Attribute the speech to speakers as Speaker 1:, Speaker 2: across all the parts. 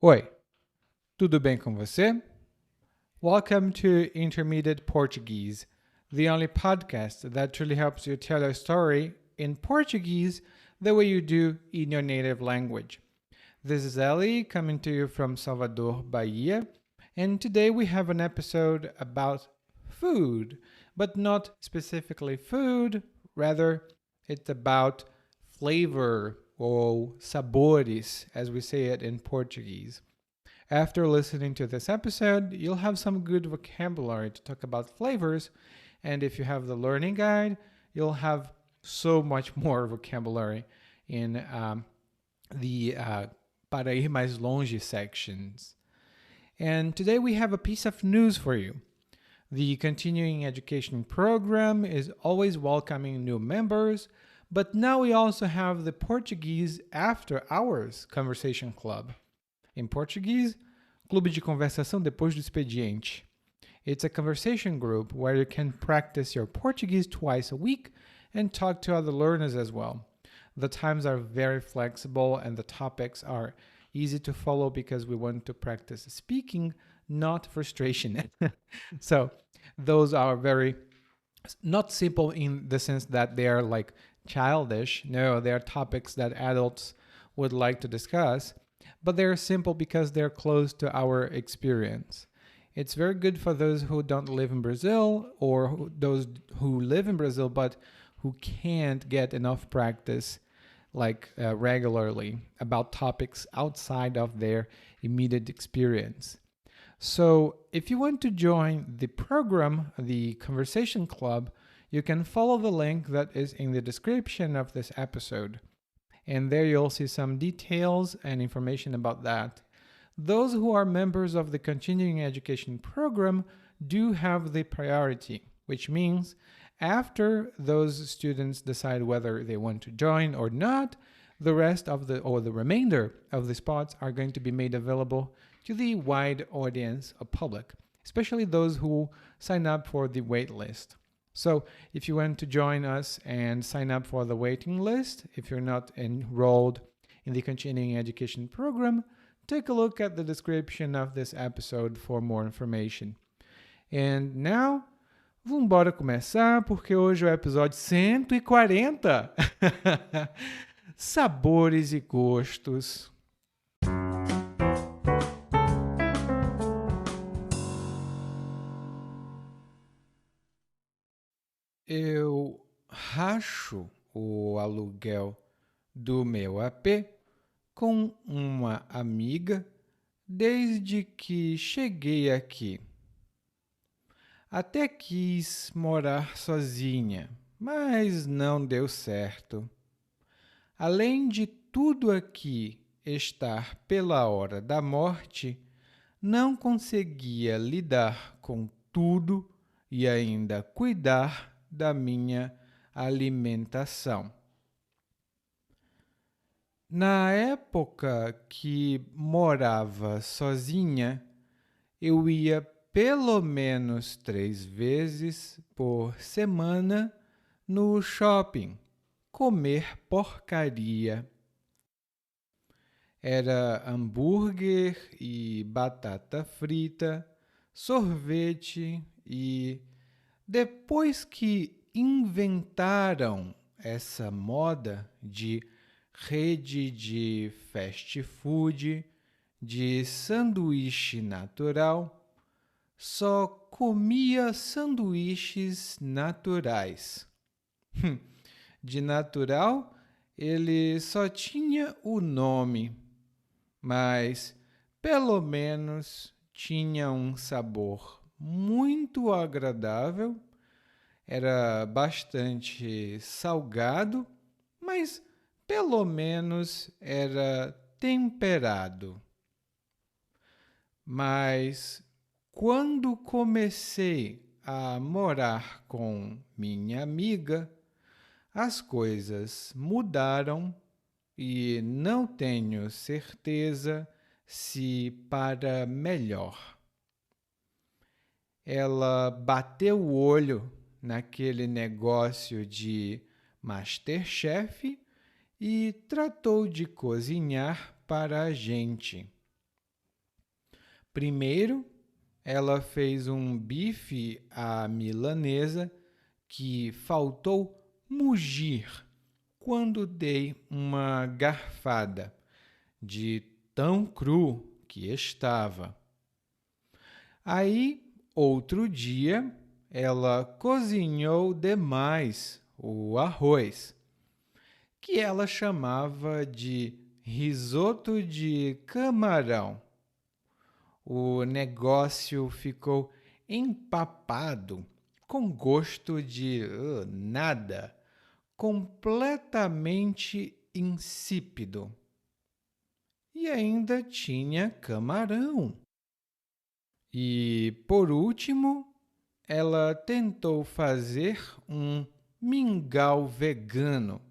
Speaker 1: Oi, tudo bem com você? Welcome to Intermediate Portuguese, the only podcast that truly helps you tell a story in Portuguese the way you do in your native language. This is Ellie coming to you from Salvador, Bahia, and today we have an episode about food, but not specifically food, rather, it's about flavor or sabores, as we say it in Portuguese. After listening to this episode, you'll have some good vocabulary to talk about flavors, and if you have the learning guide, you'll have so much more vocabulary in the Para Ir Mais Longe sections. And today we have a piece of news for you. The continuing education program is always welcoming new members, but now we also have the Portuguese After Hours Conversation Club. In Portuguese, Clube de Conversação Depois do Expediente. It's a conversation group where you can practice your Portuguese twice a week and talk to other learners as well. The times are very flexible and the topics are easy to follow because we want to practice speaking, not frustration. So those are very not simple in the sense that they are like childish. No, they are topics that adults would like to discuss, but they're simple because they're close to our experience. It's very good for those who don't live in Brazil or those who live in Brazil but who can't get enough practice regularly about topics outside of their immediate experience. So, if you want to join the program, the Conversation Club, you can follow the link that is in the description of this episode. And there you'll see some details and information about that. Those who are members of the continuing education program do have the priority, which means after those students decide whether they want to join or not, the remainder of the spots are going to be made available to the wide audience of public, especially those who sign up for the wait list. So if you want to join us and sign up for the waiting list, if you're not enrolled in the continuing education program, take a look at the description of this episode for more information. And now, vamos embora começar, porque hoje é o episódio 140. Sabores e gostos. Eu racho o aluguel do meu AP com uma amiga desde que cheguei aqui. Até quis morar sozinha, mas não deu certo. Além de tudo aqui estar pela hora da morte, não conseguia lidar com tudo e ainda cuidar da minha alimentação. Na época que morava sozinha, eu ia pelo menos 3 vezes por semana no shopping comer porcaria. Era hambúrguer e batata frita, sorvete e depois que inventaram essa moda de rede de fast food, de sanduíche natural, só comia sanduíches naturais. De natural, ele só tinha o nome, mas pelo menos tinha um sabor muito agradável, era bastante salgado, mas pelo menos era temperado. Mas quando comecei a morar com minha amiga, as coisas mudaram e não tenho certeza se para melhor. Ela bateu o olho naquele negócio de MasterChef e tratou de cozinhar para a gente. Primeiro, ela fez um bife à milanesa que faltou mugir quando dei uma garfada, de tão cru que estava. Aí, outro dia, ela cozinhou demais o arroz, que ela chamava de risoto de camarão. O negócio ficou empapado, com gosto de nada, completamente insípido. E ainda tinha camarão. E, por último, ela tentou fazer um mingau vegano,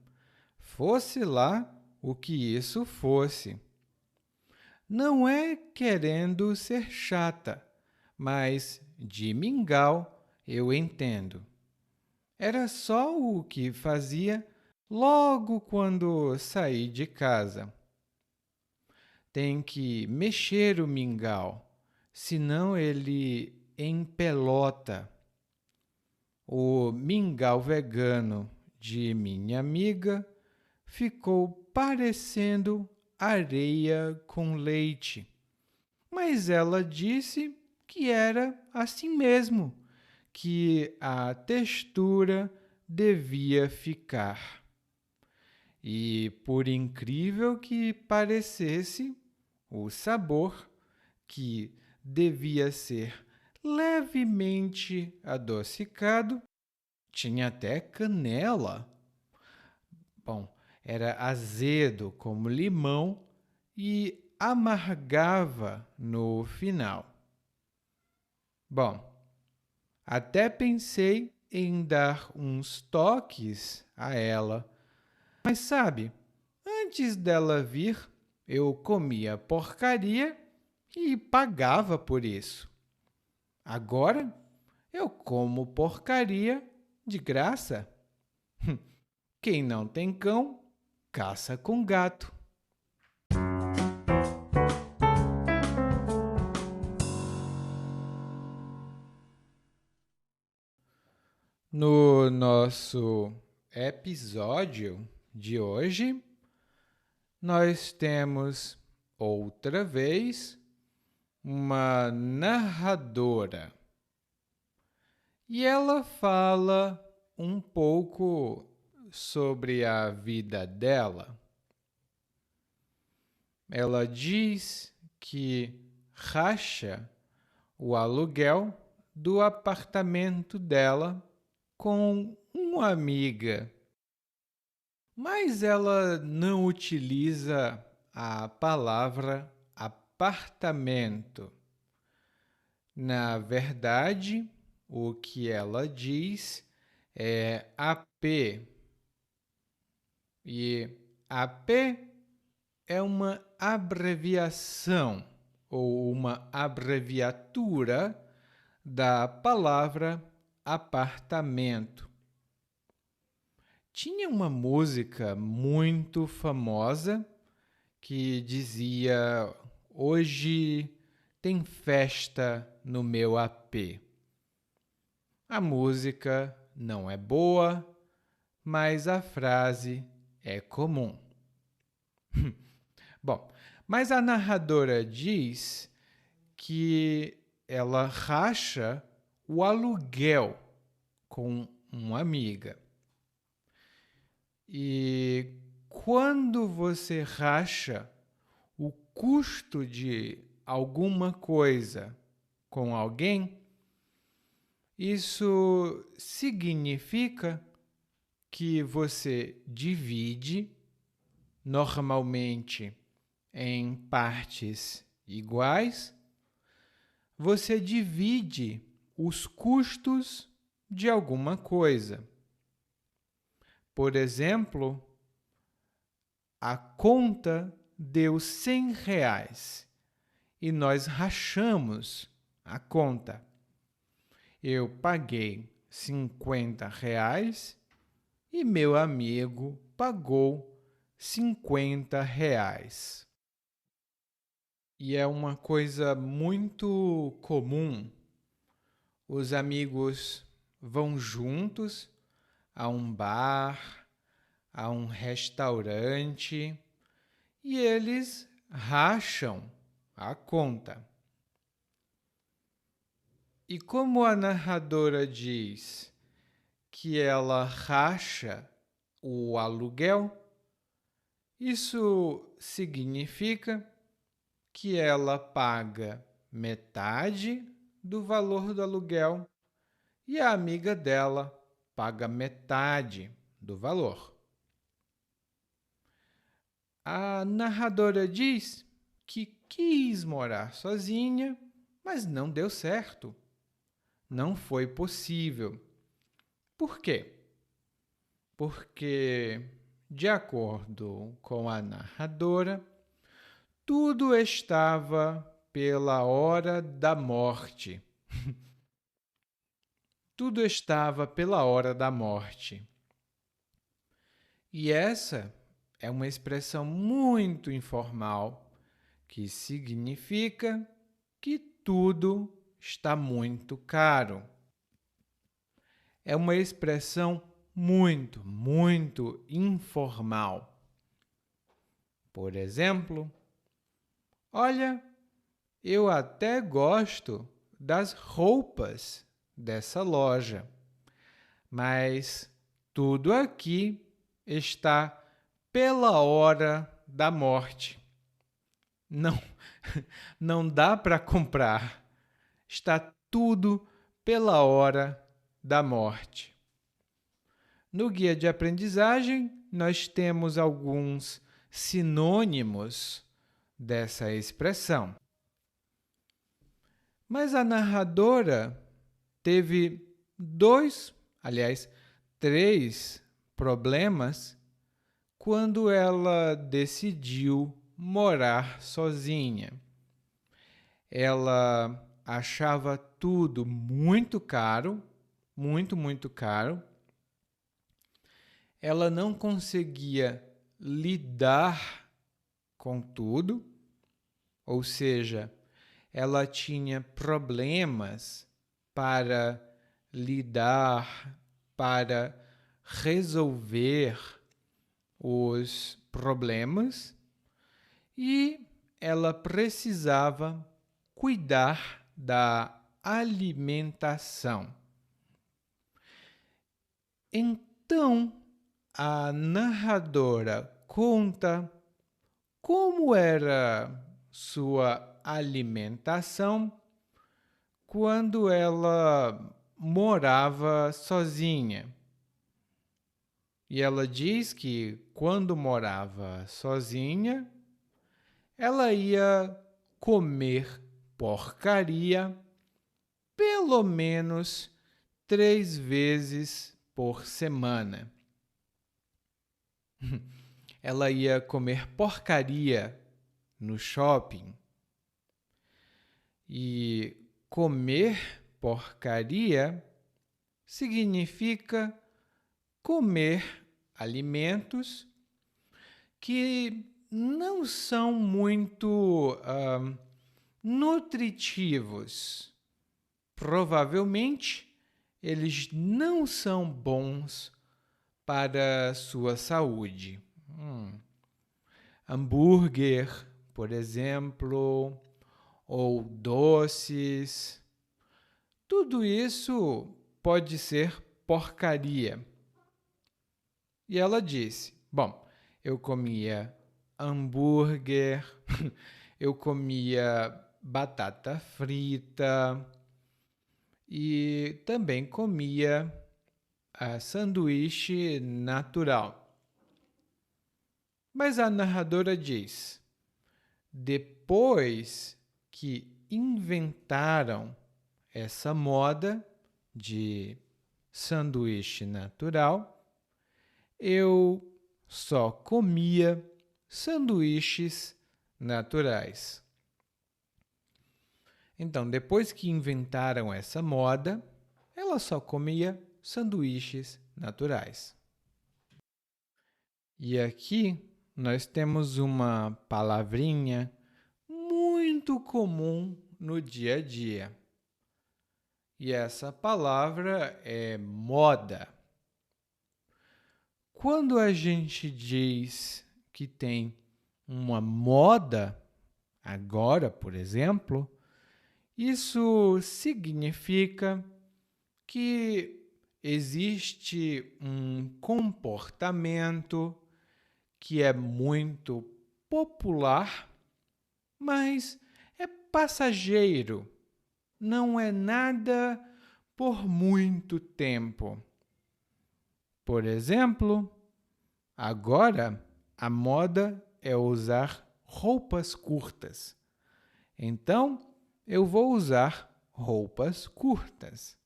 Speaker 1: fosse lá o que isso fosse. Não é querendo ser chata, mas de mingau eu entendo. Era só o que fazia logo quando saí de casa. Tem que mexer o mingau, senão ele empelota. O mingau vegano de minha amiga ficou parecendo areia com leite. Mas ela disse que era assim mesmo, que a textura devia ficar. E, por incrível que parecesse, o sabor, que devia ser levemente adocicado, tinha até canela. Bom, era azedo como limão e amargava no final. Bom, até pensei em dar uns toques a ela, mas sabe, antes dela vir, eu comia porcaria e pagava por isso. Agora, eu como porcaria de graça. Quem não tem cão, caça com gato. No nosso episódio de hoje, nós temos outra vez uma narradora. E ela fala um pouco sobre a vida dela. Ela diz que racha o aluguel do apartamento dela com uma amiga. Mas ela não utiliza a palavra apartamento. Na verdade, o que ela diz é AP. E AP é uma abreviação ou uma abreviatura da palavra apartamento. Tinha uma música muito famosa que dizia: "Hoje tem festa no meu AP". A música não é boa, mas a frase é comum. Bom, mas a narradora diz que ela racha o aluguel com uma amiga. E quando você racha o custo de alguma coisa com alguém, isso significa que você divide, normalmente em partes iguais, você divide os custos de alguma coisa. Por exemplo, a conta deu R$ 100 e nós rachamos a conta. Eu paguei R$ 50 e meu amigo pagou R$ 50. E é uma coisa muito comum. Os amigos vão juntos a um bar, a um restaurante e eles racham a conta. E como a narradora diz que ela racha o aluguel, isso significa que ela paga metade do valor do aluguel e a amiga dela paga metade do valor. A narradora diz que quis morar sozinha, mas não deu certo. Não foi possível. Por quê? Porque, de acordo com a narradora, tudo estava pela hora da morte. Tudo estava pela hora da morte. E essa é uma expressão muito informal que significa que tudo está muito caro. É uma expressão muito informal. Por exemplo, olha, eu até gosto das roupas dessa loja, mas tudo aqui está pela hora da morte. Não, não dá para comprar. Está tudo pela hora da morte. No guia de aprendizagem, nós temos alguns sinônimos dessa expressão. Mas a narradora teve três problemas quando ela decidiu morar sozinha. Ela achava tudo muito caro, muito caro. Ela não conseguia lidar com tudo, ou seja, ela tinha problemas para lidar, para resolver os problemas e ela precisava cuidar da alimentação. Então, a narradora conta como era sua alimentação quando ela morava sozinha. E ela diz que quando morava sozinha, ela ia comer porcaria pelo menos 3 vezes por semana. Ela ia comer porcaria no shopping. E comer porcaria significa comer alimentos que não são muito nutritivos. Provavelmente, eles não são bons para a sua saúde. Hambúrguer, por exemplo, ou doces. Tudo isso pode ser porcaria. E ela disse: bom, eu comia hambúrguer, eu comia batata frita e também comia sanduíche natural. Mas a narradora diz: depois que inventaram essa moda de sanduíche natural, eu só comia sanduíches naturais. Então, depois que inventaram essa moda, ela só comia sanduíches naturais. E aqui nós temos uma palavrinha muito comum no dia a dia. E essa palavra é moda. Quando a gente diz que tem uma moda, agora, por exemplo, isso significa que existe um comportamento que é muito popular, mas é passageiro, não é nada por muito tempo. Por exemplo, agora a moda é usar roupas curtas. Então, eu vou usar roupas curtas.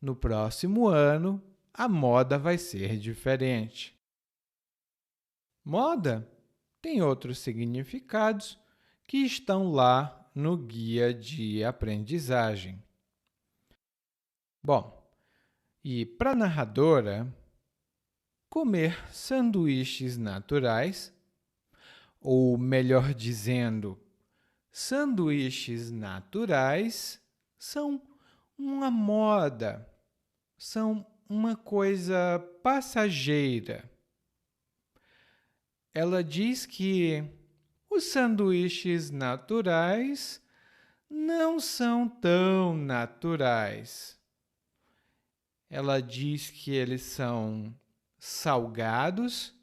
Speaker 1: No próximo ano, a moda vai ser diferente. Moda tem outros significados que estão lá no guia de aprendizagem. Bom, e para a narradora, comer sanduíches naturais, ou melhor dizendo, sanduíches naturais, são uma moda, são uma coisa passageira. Ela diz que os sanduíches naturais não são tão naturais. Ela diz que eles são salgados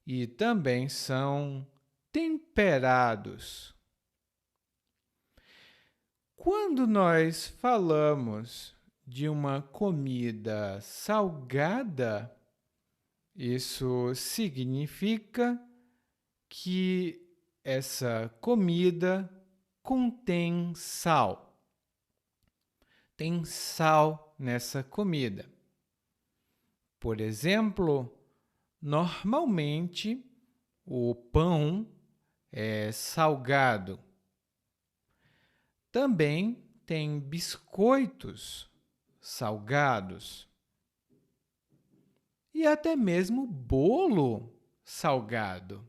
Speaker 1: e também são temperados. Quando nós falamos de uma comida salgada, isso significa que essa comida contém sal. Tem sal nessa comida. Por exemplo, normalmente o pão é salgado. Também tem biscoitos salgados. E até mesmo bolo salgado.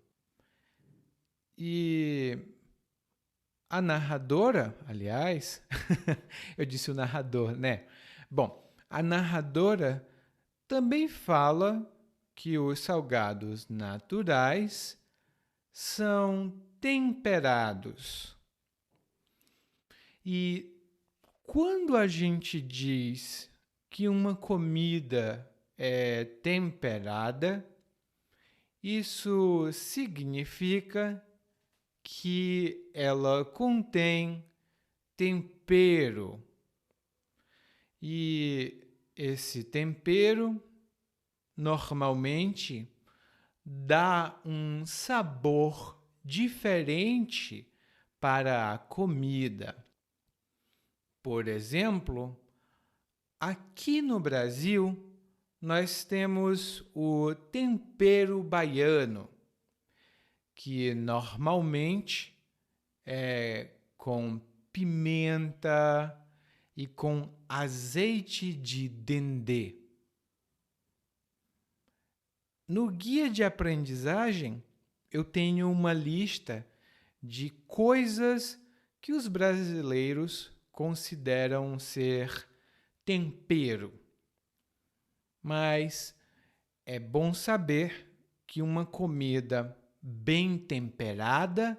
Speaker 1: E a narradora, aliás, eu disse o narrador, né? Bom, a narradora também fala que os salgados naturais são temperados. E quando a gente diz que uma comida é temperada, isso significa que ela contém tempero. E esse tempero normalmente dá um sabor diferente para a comida. Por exemplo, aqui no Brasil, nós temos o tempero baiano, que normalmente é com pimenta e com azeite de dendê. No guia de aprendizagem, eu tenho uma lista de coisas que os brasileiros consideram ser tempero. Mas é bom saber que uma comida bem temperada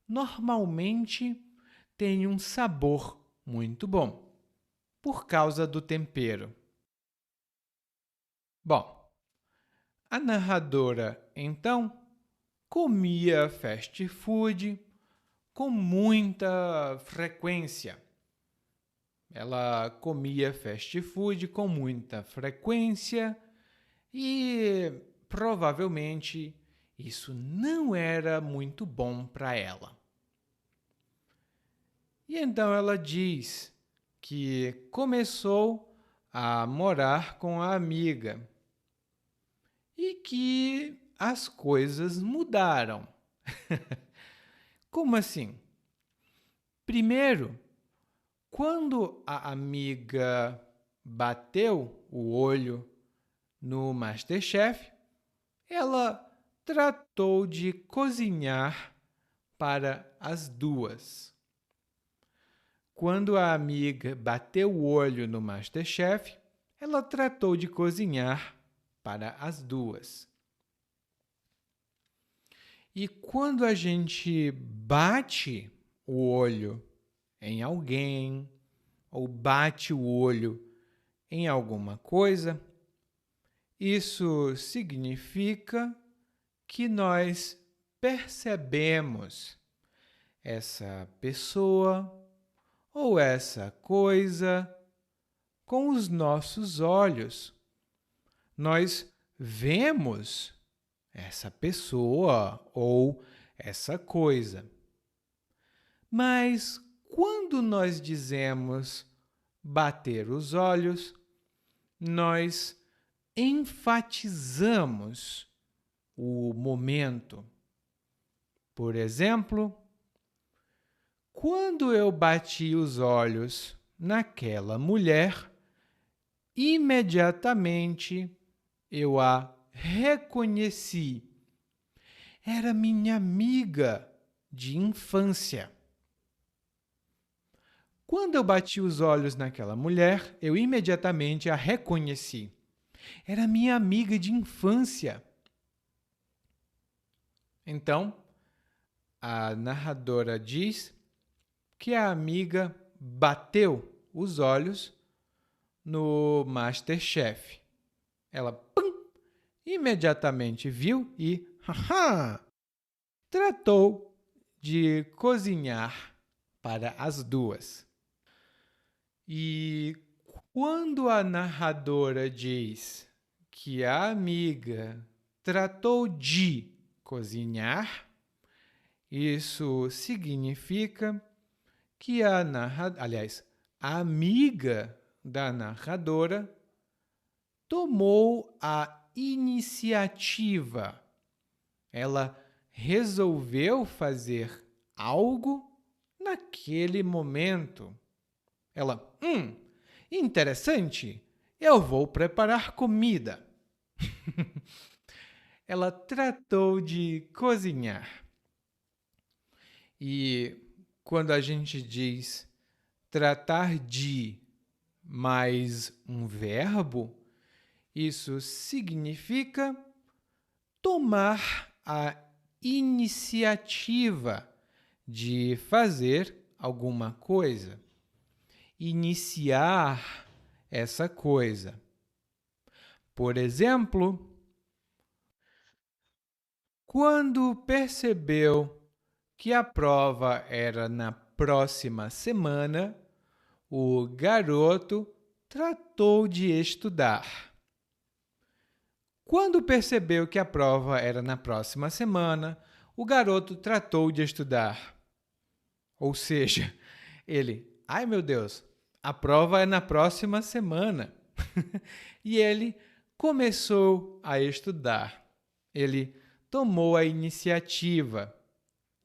Speaker 1: normalmente tem um sabor muito bom, por causa do tempero. Bom, a narradora, então, comia fast food com muita frequência. Ela comia fast food com muita frequência e provavelmente isso não era muito bom para ela. E então ela diz que começou a morar com a amiga e que as coisas mudaram. Como assim? Primeiro, quando a amiga bateu o olho no MasterChef, ela tratou de cozinhar para as duas. Quando a amiga bateu o olho no MasterChef, ela tratou de cozinhar para as duas. E quando a gente bate o olho em alguém, ou bate o olho em alguma coisa, isso significa que nós percebemos essa pessoa ou essa coisa com os nossos olhos. Nós vemos essa pessoa ou essa coisa. Mas quando nós dizemos bater os olhos, nós enfatizamos o momento. Por exemplo, quando eu bati os olhos naquela mulher, imediatamente eu a reconheci. Era minha amiga de infância. Quando eu bati os olhos naquela mulher, eu imediatamente a reconheci. Era minha amiga de infância. Então, a narradora diz que a amiga bateu os olhos no MasterChef. Ela imediatamente viu e tratou de cozinhar para as duas. E quando a narradora diz que a amiga tratou de cozinhar, isso significa que a amiga da narradora tomou a iniciativa. Ela resolveu fazer algo naquele momento. Ela, interessante, eu vou preparar comida. Ela tratou de cozinhar. E quando a gente diz tratar de mais um verbo, isso significa tomar a iniciativa de fazer alguma coisa. Iniciar essa coisa. Por exemplo, quando percebeu que a prova era na próxima semana, o garoto tratou de estudar. Quando percebeu que a prova era na próxima semana, o garoto tratou de estudar. Ou seja, ele, ai meu Deus, a prova é na próxima semana. E ele começou a estudar. Ele tomou a iniciativa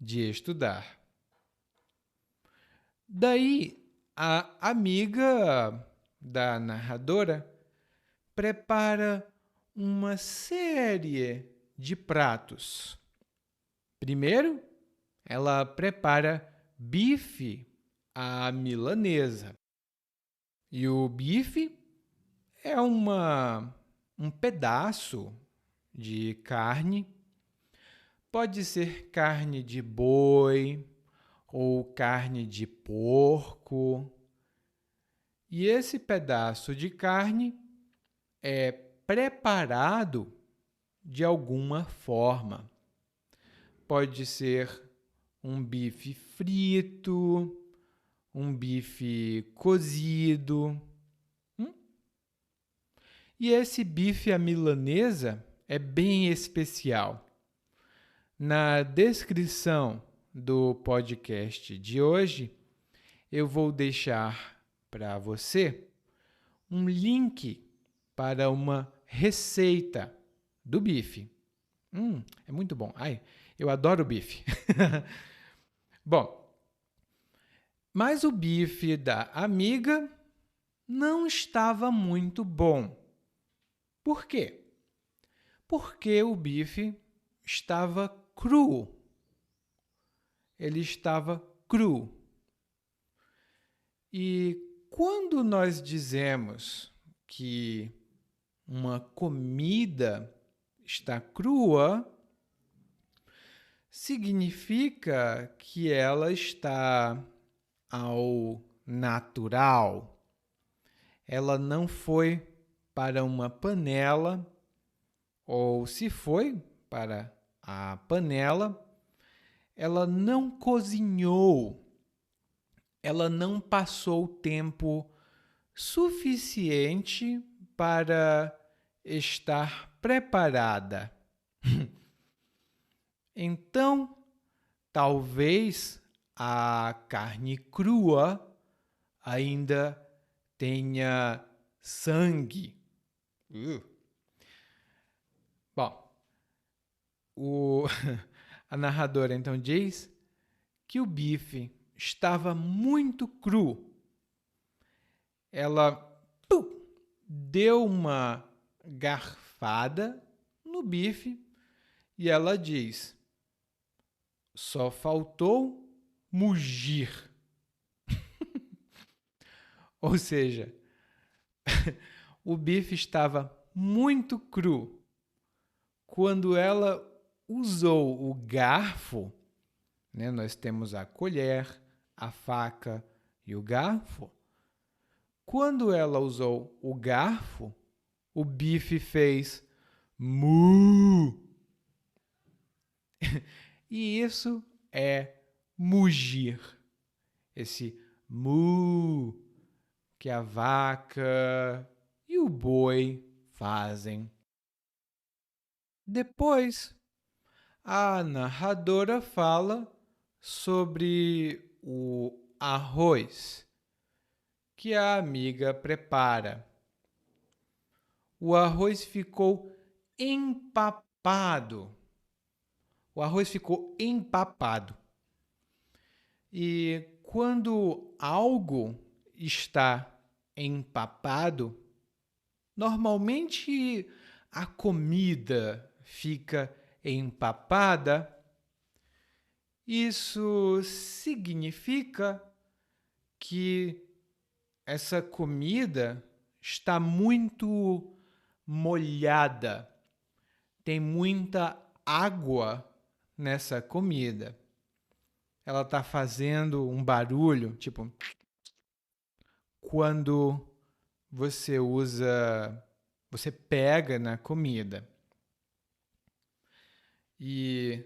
Speaker 1: de estudar. Daí, a amiga da narradora prepara uma série de pratos. Primeiro, ela prepara bife à milanesa. E o bife é um pedaço de carne. Pode ser carne de boi ou carne de porco. E esse pedaço de carne é preparado de alguma forma. Pode ser um bife frito, um bife cozido. E esse bife à milanesa é bem especial. Na descrição do podcast de hoje, eu vou deixar para você um link para uma receita do bife. É muito bom. Ai, eu adoro bife. Bom, mas o bife da amiga não estava muito bom. Por quê? Porque o bife estava cru. ele estava cru. E quando nós dizemos que uma comida está crua, significa que ela está ao natural. Ela não foi para uma panela, ou se foi para a panela, ela não cozinhou, ela não passou tempo suficiente para estar preparada. Então, talvez a carne crua ainda tenha sangue. Bom, a narradora então diz que o bife estava muito cru. Ela deu uma garfada no bife e ela diz: só faltou mugir. Ou seja, o bife estava muito cru. Quando ela usou o garfo, né, nós temos a colher, a faca e o garfo. Quando ela usou o garfo, o bife fez mu. E isso é mugir. Esse mu que a vaca e o boi fazem. Depois, a narradora fala sobre o arroz que a amiga prepara. O arroz ficou empapado. O arroz ficou empapado. E quando algo está empapado, normalmente a comida fica empapada. Isso significa que essa comida está muito molhada. Tem muita água nessa comida. Ela está fazendo um barulho, tipo, quando você pega na comida. E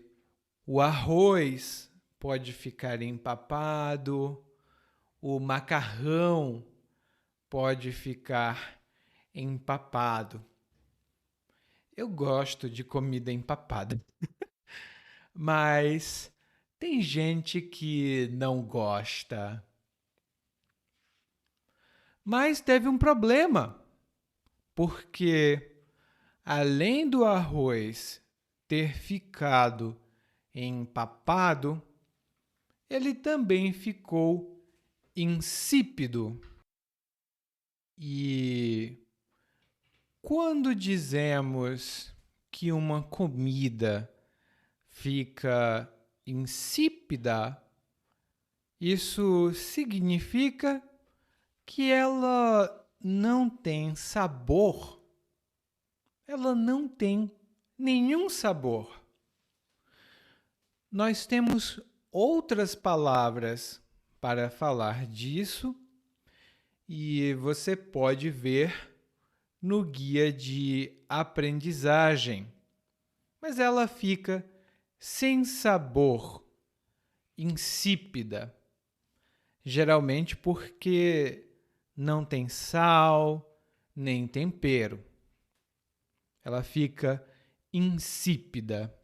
Speaker 1: o arroz pode ficar empapado, o macarrão pode ficar empapado. Eu gosto de comida empapada, mas tem gente que não gosta. Mas teve um problema, porque além do arroz ter ficado empapado, ele também ficou insípido. E quando dizemos que uma comida fica insípida, isso significa que ela não tem sabor. Ela não tem nenhum sabor. Nós temos outras palavras para falar disso e você pode ver no guia de aprendizagem. Mas ela fica sem sabor, insípida. Geralmente porque não tem sal, nem tempero. Ela fica insípida.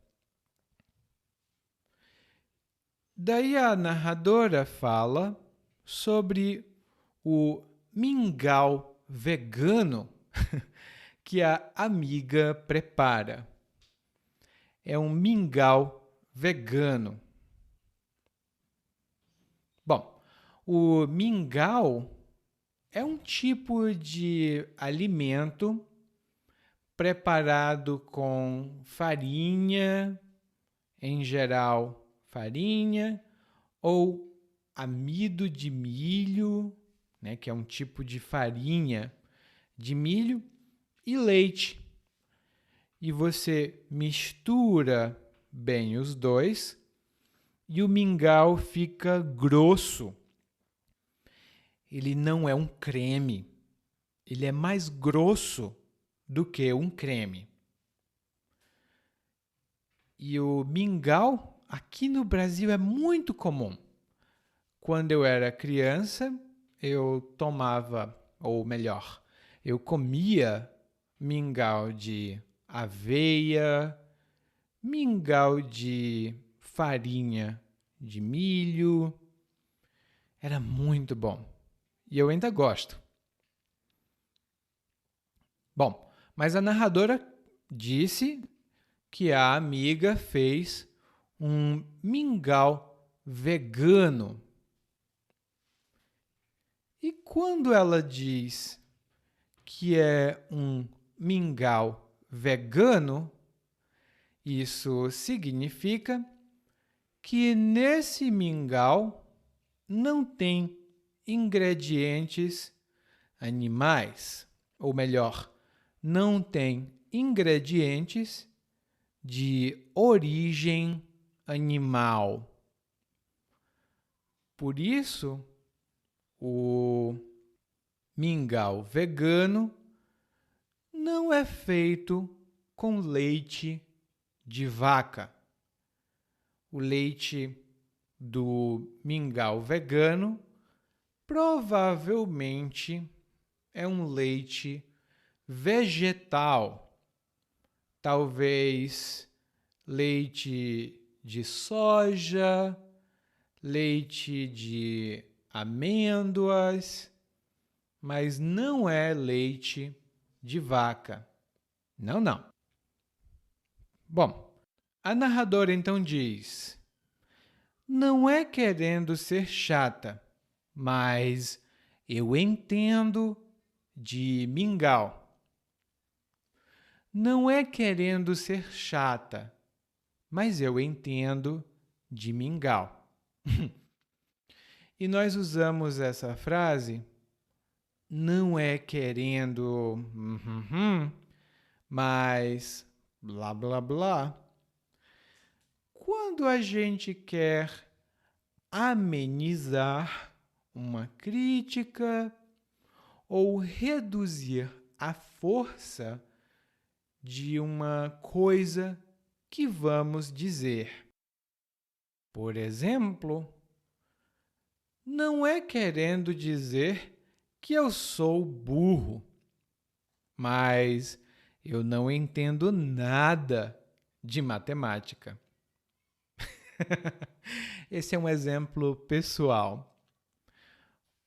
Speaker 1: Daí a narradora fala sobre o mingau vegano que a amiga prepara. É um mingau vegano. Bom, o mingau é um tipo de alimento preparado com farinha, em geral farinha ou amido de milho, né, que é um tipo de farinha de milho, e leite. E você mistura bem os dois e o mingau fica grosso. Ele não é um creme, ele é mais grosso do que um creme. E o mingau aqui no Brasil é muito comum. Quando eu era criança, eu tomava, ou melhor, eu comia mingau de aveia, mingau de farinha de milho. Era muito bom. E eu ainda gosto. Bom, mas a narradora disse que a amiga fez um mingau vegano. E quando ela diz que é um mingau vegano, isso significa que nesse mingau não tem ingredientes animais, ou melhor, não tem ingredientes de origem animal. Por isso, o mingau vegano não é feito com leite de vaca. O leite do mingau vegano provavelmente é um leite vegetal. Talvez leite de soja, leite de amêndoas, mas não é leite de vaca. Não, não. Bom, a narradora então diz: não é querendo ser chata, mas eu entendo de mingau. Não é querendo ser chata, mas eu entendo de mingau. E nós usamos essa frase não é querendo, mas blá blá blá. Quando a gente quer amenizar uma crítica ou reduzir a força de uma coisa que vamos dizer. Por exemplo, não é querendo dizer que eu sou burro, mas eu não entendo nada de matemática. Esse é um exemplo pessoal.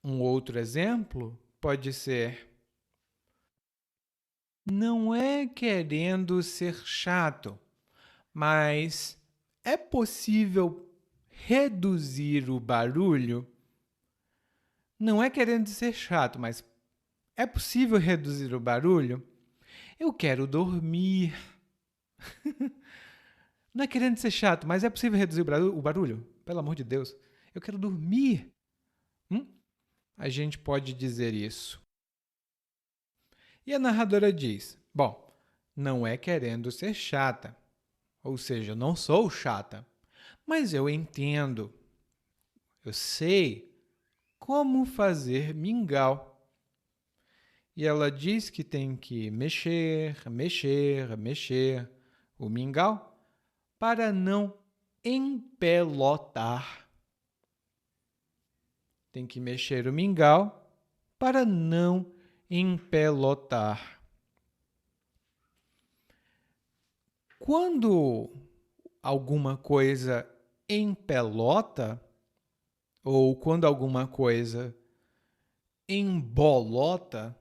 Speaker 1: Um outro exemplo pode ser: não é querendo ser chato, mas é possível reduzir o barulho? Não é querendo ser chato, mas é possível reduzir o barulho? Eu quero dormir. Não é querendo ser chato, mas é possível reduzir o barulho? Pelo amor de Deus. Eu quero dormir. A gente pode dizer isso. E a narradora diz: bom, não é querendo ser chata. Ou seja, eu não sou chata. Mas eu entendo. Eu sei como fazer mingau. E ela diz que tem que mexer o mingau para não empelotar. Tem que mexer o mingau para não empelotar. Quando alguma coisa empelota, ou quando alguma coisa embolota,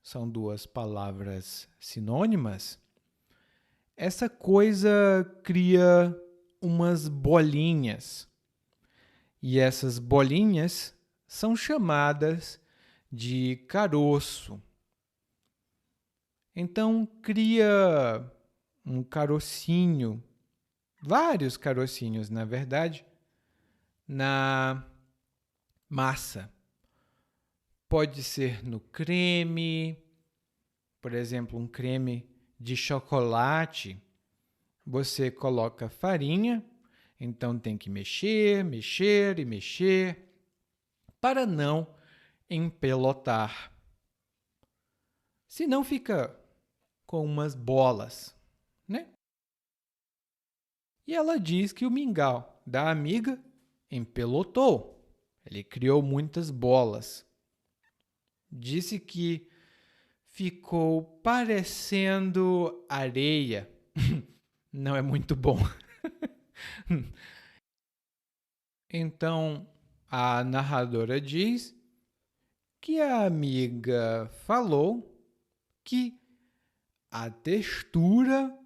Speaker 1: são duas palavras sinônimas, essa coisa cria umas bolinhas. E essas bolinhas são chamadas de caroço. Então, cria um carocinho, vários carocinhos, na verdade, na massa. Pode ser no creme, por exemplo, um creme de chocolate. Você coloca farinha, então tem que mexer, mexer e mexer para não empelotar. Senão fica com umas bolas, né? E ela diz que o mingau da amiga empelotou. Ele criou muitas bolas. Disse que ficou parecendo areia. Não é muito bom. Então, a narradora diz que a amiga falou que a textura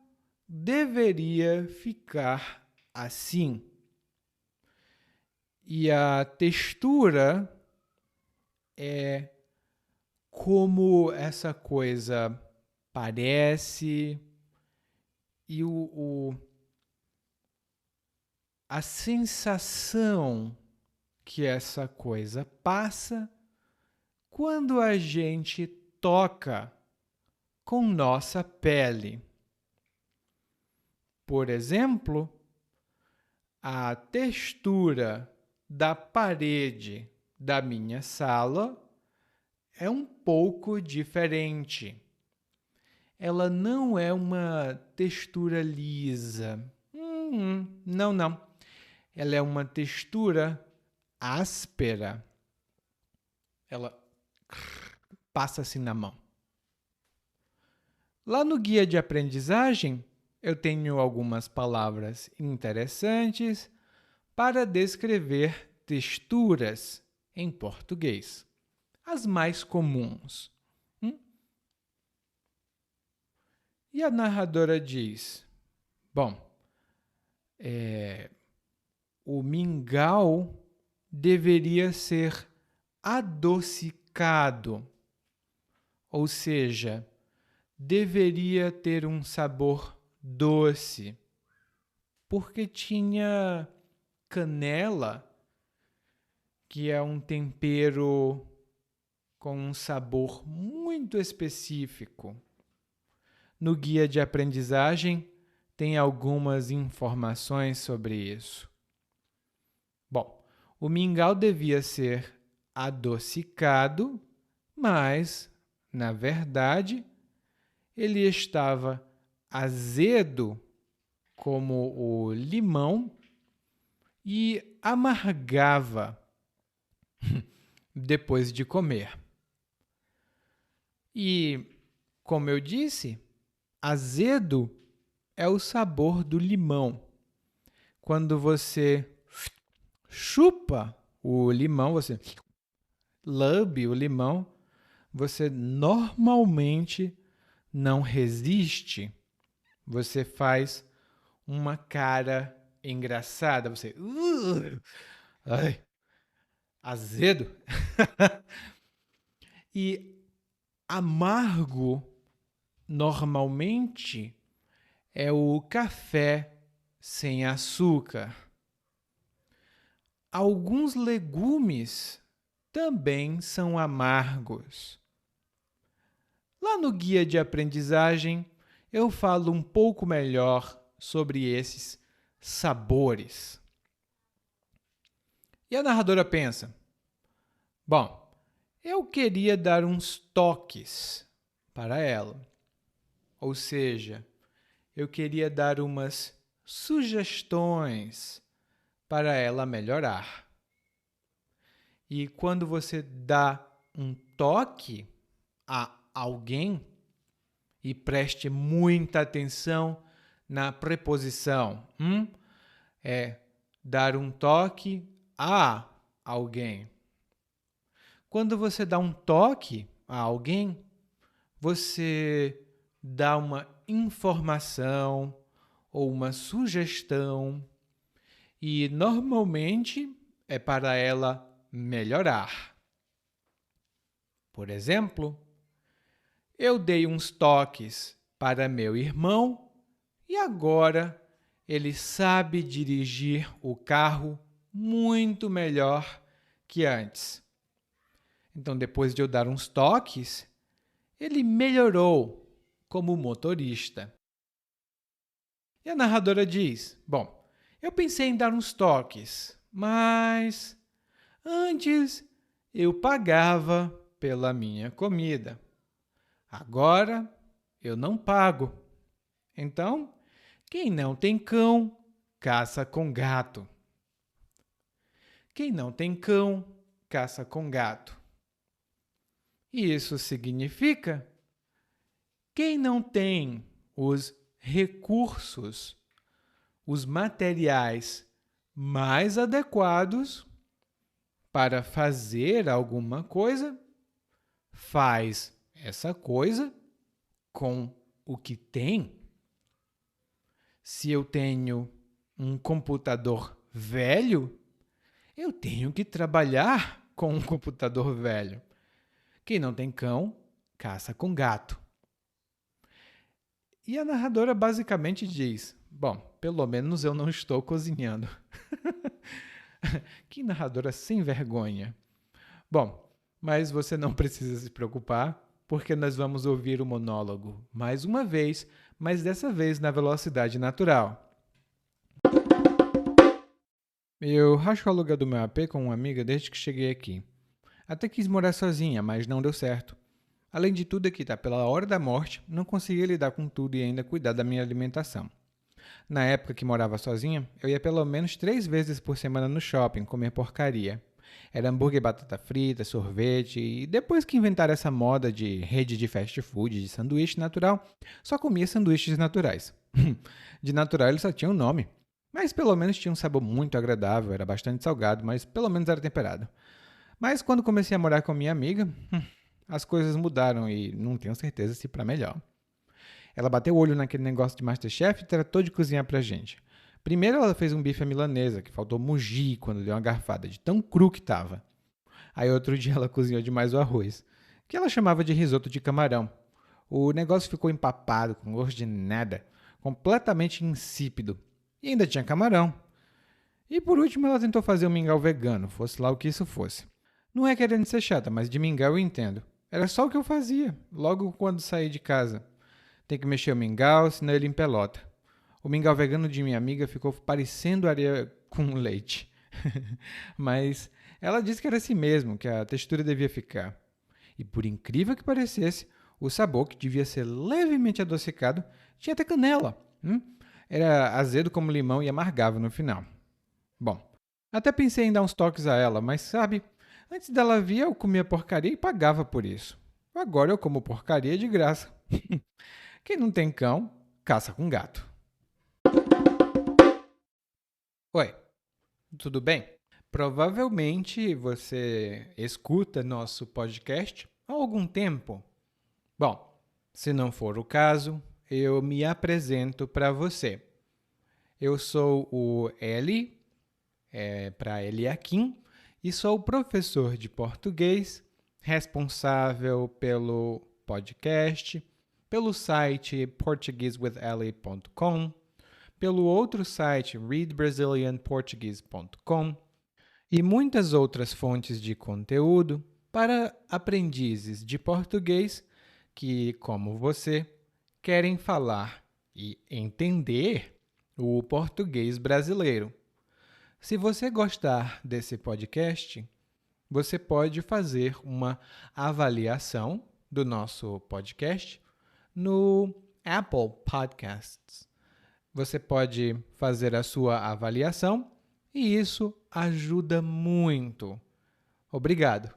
Speaker 1: deveria ficar assim. E a textura é como essa coisa parece e a sensação que essa coisa passa quando a gente toca com nossa pele. Por exemplo, a textura da parede da minha sala é um pouco diferente. Ela não é uma textura lisa. Não. Ela é uma textura áspera. Ela passa assim na mão. Lá no guia de aprendizagem, eu tenho algumas palavras interessantes para descrever texturas em português. As mais comuns. E a narradora diz, bom, o mingau deveria ser adocicado, ou seja, deveria ter um sabor doce, porque tinha canela, que é um tempero com um sabor muito específico. No guia de aprendizagem tem algumas informações sobre isso. Bom, o mingau devia ser adocicado, mas, na verdade, ele estava azedo como o limão e amargava depois de comer. E, como eu disse, azedo é o sabor do limão. Quando você chupa o limão, você lambe o limão, você normalmente não resiste. Você faz uma cara engraçada. Você... ai, azedo. E amargo, normalmente, é o café sem açúcar. Alguns legumes também são amargos. Lá no guia de aprendizagem, eu falo um pouco melhor sobre esses sabores. E a narradora pensa, bom, eu queria dar uns toques para ela. Ou seja, eu queria dar umas sugestões para ela melhorar. E quando você dá um toque a alguém, e preste muita atenção na preposição, é dar um toque a alguém. Quando você dá um toque a alguém, você dá uma informação ou uma sugestão e normalmente é para ela melhorar. Por exemplo, eu dei uns toques para meu irmão e agora ele sabe dirigir o carro muito melhor que antes. Então, depois de eu dar uns toques, ele melhorou como motorista. E a narradora diz: bom, eu pensei em dar uns toques, mas antes eu pagava pela minha comida. Agora eu não pago. Então, quem não tem cão, caça com gato. Quem não tem cão, caça com gato. E isso significa quem não tem os recursos, os materiais mais adequados para fazer alguma coisa, faz essa coisa com o que tem. Se eu tenho um computador velho, eu tenho que trabalhar com um computador velho. Quem não tem cão, caça com gato. E a narradora basicamente diz: bom, pelo menos eu não estou cozinhando. Que narradora sem vergonha. Bom, mas você não precisa se preocupar, porque nós vamos ouvir o monólogo mais uma vez, mas dessa vez na velocidade natural. Eu racho o aluguel do meu AP com uma amiga desde que cheguei aqui. Até quis morar sozinha, mas não deu certo. Além de tudo, aqui tá pela hora da morte, não conseguia lidar com tudo e ainda cuidar da minha alimentação. Na época que morava sozinha, eu ia pelo menos 3 vezes por semana no shopping comer porcaria. Era hambúrguer, batata frita, sorvete, e depois que inventaram essa moda de rede de fast food, de sanduíche natural, só comia sanduíches naturais. De natural eles só tinham nome, mas pelo menos tinha um sabor muito agradável, era bastante salgado, mas pelo menos era temperado. Mas quando comecei a morar com minha amiga, as coisas mudaram e não tenho certeza se para melhor. Ela bateu o olho naquele negócio de MasterChef e tratou de cozinhar pra gente. Primeiro ela fez um bife à milanesa, que faltou mugir quando deu uma garfada, de tão cru que tava. Aí outro dia ela cozinhou demais o arroz, que ela chamava de risoto de camarão. O negócio ficou empapado, com gosto de nada, completamente insípido. E ainda tinha camarão. E por último ela tentou fazer um mingau vegano, fosse lá o que isso fosse. Não é querendo ser chata, mas de mingau eu entendo. Era só o que eu fazia, logo quando saí de casa. Tem que mexer o mingau, senão ele empelota. O mingau vegano de minha amiga ficou parecendo areia com leite. Mas ela disse que era assim mesmo, que a textura devia ficar. E por incrível que parecesse, o sabor, que devia ser levemente adocicado, tinha até canela. Era azedo como limão e amargava no final. Bom, até pensei em dar uns toques a ela, mas sabe, antes dela vir eu comia porcaria e pagava por isso. Agora eu como porcaria de graça. Quem não tem cão, caça com gato. Oi, tudo bem? Provavelmente você escuta nosso podcast há algum tempo. Bom, se não for o caso, eu me apresento para você. Eu sou o Eli, para Eliakim, e sou professor de português, responsável pelo podcast, pelo site portuguesewitheli.com, pelo outro site readbrazilianportuguese.com e muitas outras fontes de conteúdo para aprendizes de português que, como você, querem falar e entender o português brasileiro. Se você gostar desse podcast, você pode fazer uma avaliação do nosso podcast no Apple Podcasts. Você pode fazer a sua avaliação e isso ajuda muito. Obrigado.